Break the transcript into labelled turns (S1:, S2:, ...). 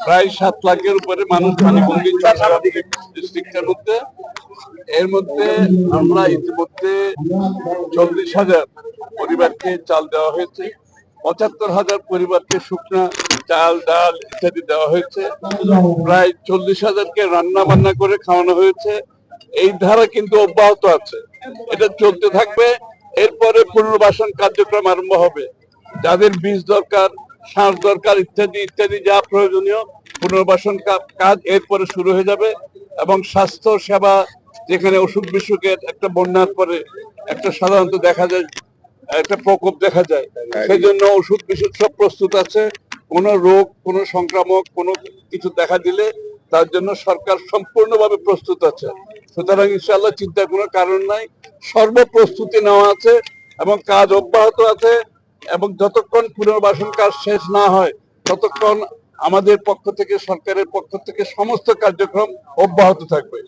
S1: প্রায় 7 লাখের উপরে মানুষ পানিবন্দী ডিস্ট্রিক্টের মধ্যে। এর মধ্যে আমরা ইতিমধ্যে 40,000 পরিবারকে চাল দেওয়া হয়েছে, 75,000 পরিবারকে শুকনা চাল ডাল ইত্যাদি দেওয়া হয়েছে, প্রায় 40,000কে রান্না বান্না করে খাওয়ানো হয়েছে। এই ধারা কিন্তু অব্যাহত আছে, এটা চলতে থাকবে। এরপরে পুনর্বাসন কার্যক্রম আরম্ভ হবে। যাদের বীজ দরকার, সার দরকার, ইত্যাদি ইত্যাদি যা প্রয়োজনীয় পুনর্বাসন কাজ এরপরে শুরু হয়ে যাবে। এবং স্বাস্থ্য সেবা, যেখানে অসুখ বিসুখের একটা বন্যার পরে একটা সাধারণত দেখা যায় একটা প্রকোপ দেখা যায়, সেই জন্য ওষুধ বিশুদ্ধ সব প্রস্তুত আছে। কোনো রোগ, কোনো সংক্রামক কোনো কিছু দেখা দিলে তার জন্য সরকার সম্পূর্ণভাবে প্রস্তুত আছে। সুতরাং ইনশাআল্লাহ চিন্তার কোনো কারণ নাই, সর্বপ্রস্তুতি নেওয়া আছে এবং কাজ অব্যাহত আছে। এবং যতক্ষণ পুনর্বাসন কাজ শেষ না হয় ততক্ষণ আমাদের পক্ষ থেকে, সরকারের পক্ষ থেকে সমস্ত কার্যক্রম অব্যাহত থাকবে।